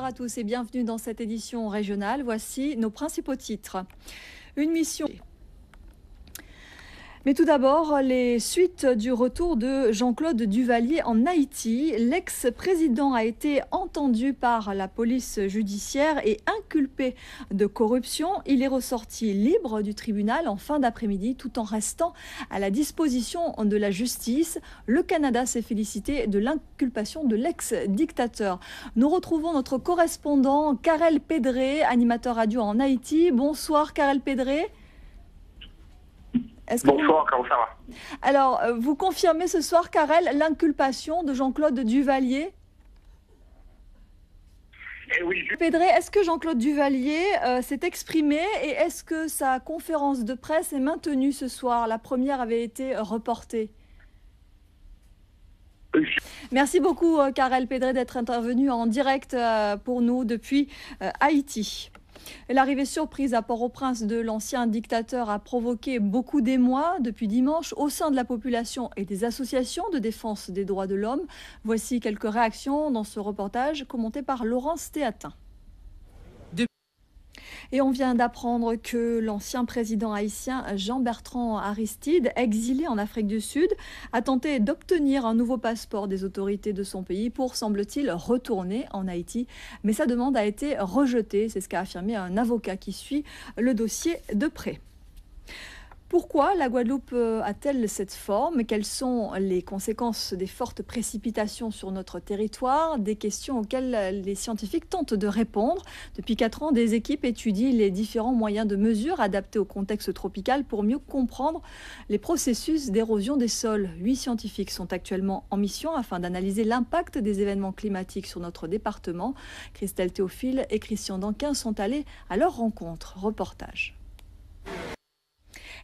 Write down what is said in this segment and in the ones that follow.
Bonsoir à tous et bienvenue dans cette édition régionale. Voici nos principaux titres. Une mission. Mais tout d'abord, les suites du retour de Jean-Claude Duvalier en Haïti. L'ex-président a été entendu par la police judiciaire et inculpé de corruption. Il est ressorti libre du tribunal en fin d'après-midi tout en restant à la disposition de la justice. Le Canada s'est félicité de l'inculpation de l'ex-dictateur. Nous retrouvons notre correspondant Karel Pedré, animateur radio en Haïti. Bonsoir Karel Pedré. Bonsoir, comment ça va? Alors, vous confirmez ce soir, Karel, l'inculpation de Jean-Claude Duvalier? Eh oui, Pedré, est-ce que Jean-Claude Duvalier s'est exprimé et est-ce que sa conférence de presse est maintenue ce soir? La première avait été reportée. Merci beaucoup, Karel Pedré, d'être intervenu en direct pour nous depuis Haïti. L'arrivée surprise à Port-au-Prince de l'ancien dictateur a provoqué beaucoup d'émoi depuis dimanche au sein de la population et des associations de défense des droits de l'homme. Voici quelques réactions dans ce reportage commenté par Laurence Théatin. Et on vient d'apprendre que l'ancien président haïtien Jean-Bertrand Aristide, exilé en Afrique du Sud, a tenté d'obtenir un nouveau passeport des autorités de son pays pour, semble-t-il, retourner en Haïti. Mais sa demande a été rejetée, c'est ce qu'a affirmé un avocat qui suit le dossier de près. Pourquoi la Guadeloupe a-t-elle cette forme? Quelles sont les conséquences des fortes précipitations sur notre territoire? Des questions auxquelles les scientifiques tentent de répondre. Depuis 4 ans, des équipes étudient les différents moyens de mesure adaptés au contexte tropical pour mieux comprendre les processus d'érosion des sols. 8 scientifiques sont actuellement en mission afin d'analyser l'impact des événements climatiques sur notre département. Christelle Théophile et Christian Danquin sont allés à leur rencontre. Reportage.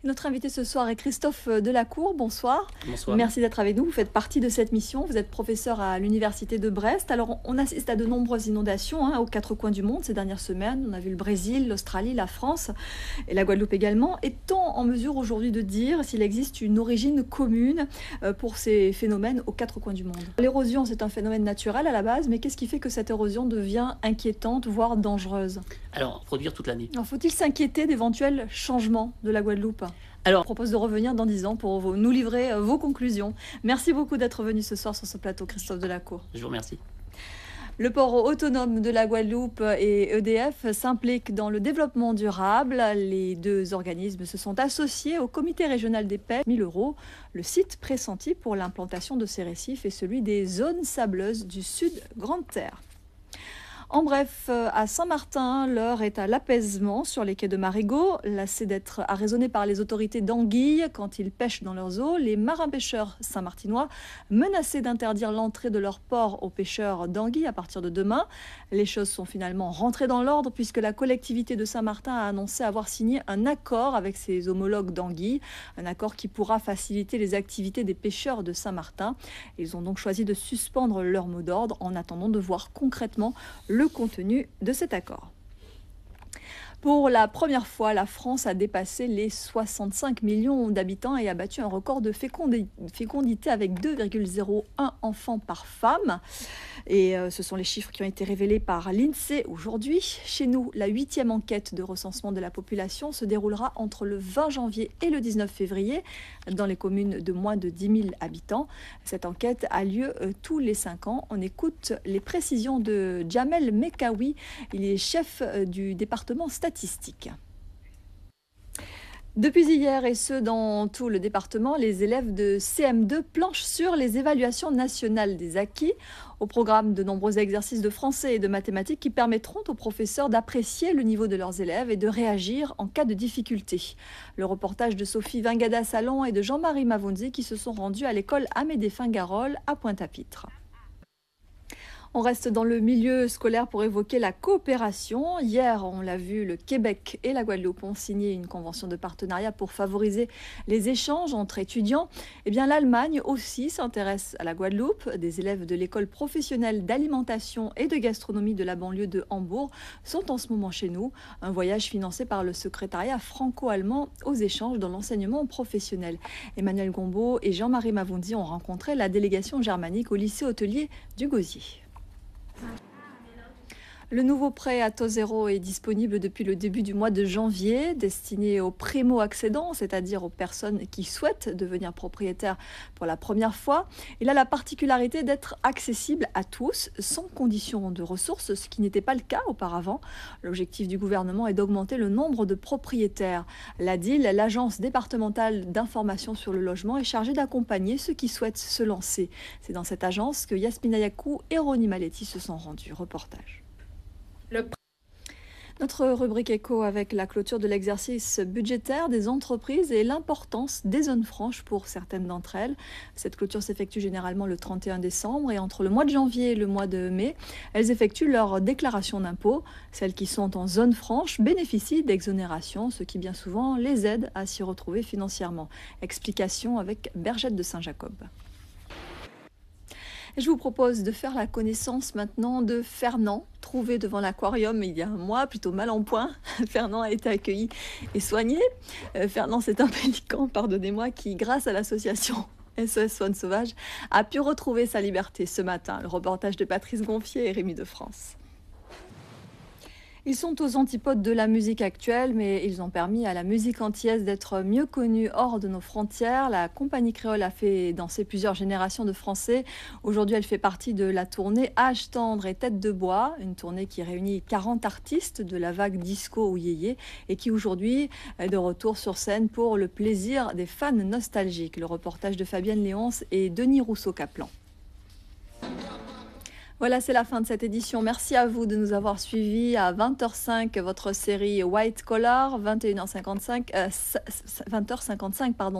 Notre invité ce soir est Christophe Delacour. Bonsoir. Bonsoir. Merci d'être avec nous. Vous faites partie de cette mission. Vous êtes professeur à l'université de Brest. Alors, on assiste à de nombreuses inondations aux 4 coins du monde ces dernières semaines. On a vu le Brésil, l'Australie, la France et la Guadeloupe également. Est-on en mesure aujourd'hui de dire s'il existe une origine commune pour ces phénomènes aux 4 coins du monde? L'érosion, c'est un phénomène naturel à la base, mais qu'est-ce qui fait que cette érosion devient inquiétante, voire dangereuse? Alors, produire toute l'année. Faut-il s'inquiéter d'éventuels changements de la Guadeloupe? Alors, je propose de revenir dans 10 ans pour nous livrer vos conclusions. Merci beaucoup d'être venu ce soir sur ce plateau, Christophe Delacour. Je vous remercie. Le port autonome de la Guadeloupe et EDF s'impliquent dans le développement durable. Les 2 organismes se sont associés au comité régional des pêches. 1 000 €. Le site pressenti pour l'implantation de ces récifs est celui des zones sableuses du Sud Grande-Terre. En bref, à Saint-Martin, l'heure est à l'apaisement sur les quais de Marigot. Lassés d'être arraisonnés par les autorités d'anguilles quand ils pêchent dans leurs eaux, les marins-pêcheurs saint-martinois menacés d'interdire l'entrée de leur port aux pêcheurs d'anguilles à partir de demain. Les choses sont finalement rentrées dans l'ordre puisque la collectivité de Saint-Martin a annoncé avoir signé un accord avec ses homologues d'anguilles, un accord qui pourra faciliter les activités des pêcheurs de Saint-Martin. Ils ont donc choisi de suspendre leur mot d'ordre en attendant de voir concrètement le contenu de cet accord. Pour la première fois, la France a dépassé les 65 millions d'habitants et a battu un record de fécondité avec 2,01 enfants par femme. Et ce sont les chiffres qui ont été révélés par l'INSEE aujourd'hui. Chez nous, la 8e enquête de recensement de la population se déroulera entre le 20 janvier et le 19 février dans les communes de moins de 10 000 habitants. Cette enquête a lieu tous les 5 ans. On écoute les précisions de Jamel Mekawi. Il est chef du département statistique. Depuis hier, et ce dans tout le département, les élèves de CM2 planchent sur les évaluations nationales des acquis. Au programme, de nombreux exercices de français et de mathématiques qui permettront aux professeurs d'apprécier le niveau de leurs élèves et de réagir en cas de difficulté. Le reportage de Sophie Vingada-Salon et de Jean-Marie Mavonzi qui se sont rendus à l'école Amédée Fingarol à Pointe-à-Pitre. On reste dans le milieu scolaire pour évoquer la coopération. Hier, on l'a vu, le Québec et la Guadeloupe ont signé une convention de partenariat pour favoriser les échanges entre étudiants. Eh bien, l'Allemagne aussi s'intéresse à la Guadeloupe. Des élèves de l'école professionnelle d'alimentation et de gastronomie de la banlieue de Hambourg sont en ce moment chez nous. Un voyage financé par le secrétariat franco-allemand aux échanges dans l'enseignement professionnel. Emmanuel Gombeau et Jean-Marie Mavonzi ont rencontré la délégation germanique au lycée hôtelier du Gosier. Le nouveau prêt à taux zéro est disponible depuis le début du mois de janvier, destiné aux primo-accédants, c'est-à-dire aux personnes qui souhaitent devenir propriétaires pour la première fois. Il a la particularité d'être accessible à tous, sans condition de ressources, ce qui n'était pas le cas auparavant. L'objectif du gouvernement est d'augmenter le nombre de propriétaires. L'ADIL, l'Agence départementale d'information sur le logement, est chargée d'accompagner ceux qui souhaitent se lancer. C'est dans cette agence que Yasmina Yakou et Ronnie Maletti se sont rendus. Reportage. Notre rubrique éco avec la clôture de l'exercice budgétaire des entreprises et l'importance des zones franches pour certaines d'entre elles. Cette clôture s'effectue généralement le 31 décembre et entre le mois de janvier et le mois de mai, elles effectuent leur déclaration d'impôt. Celles qui sont en zone franche bénéficient d'exonération, ce qui bien souvent les aide à s'y retrouver financièrement. Explication avec Bergette de Saint-Jacob. Je vous propose de faire la connaissance maintenant de Fernand, trouvé devant l'aquarium il y a un mois, plutôt mal en point. Fernand a été accueilli et soigné. Fernand, c'est un pélican, pardonnez-moi, qui, grâce à l'association SOS Faune Sauvage, a pu retrouver sa liberté ce matin. Le reportage de Patrice Gonfier et Rémi de France. Ils sont aux antipodes de la musique actuelle, mais ils ont permis à la musique antillaise d'être mieux connue hors de nos frontières. La compagnie créole a fait danser plusieurs générations de Français. Aujourd'hui, elle fait partie de la tournée Âge tendre et tête de bois, une tournée qui réunit 40 artistes de la vague disco ou yéyé et qui aujourd'hui est de retour sur scène pour le plaisir des fans nostalgiques. Le reportage de Fabienne Léonce et Denis Rousseau-Caplan. Voilà, c'est la fin de cette édition. Merci à vous de nous avoir suivis. À 20h05, votre série White Collar, 21h55,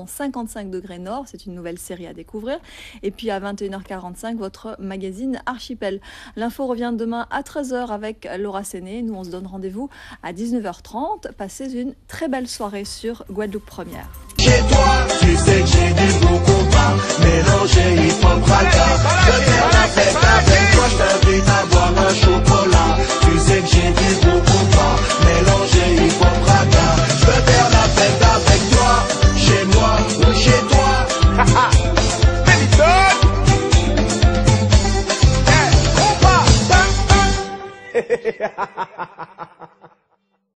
55 degrés nord. C'est une nouvelle série à découvrir. Et puis à 21h45, votre magazine Archipel. L'info revient demain à 13h avec Laura Séné. Nous, on se donne rendez-vous à 19h30. Passez une très belle soirée sur Guadeloupe Première. Chez toi, tu sais que j'ai du bon compas, mélangé hip-hop raga. Je vais faire la fête avec toi, je t'invite à boire un chocolat. Tu sais que j'ai du bon compas, mélangé hip-hop raga.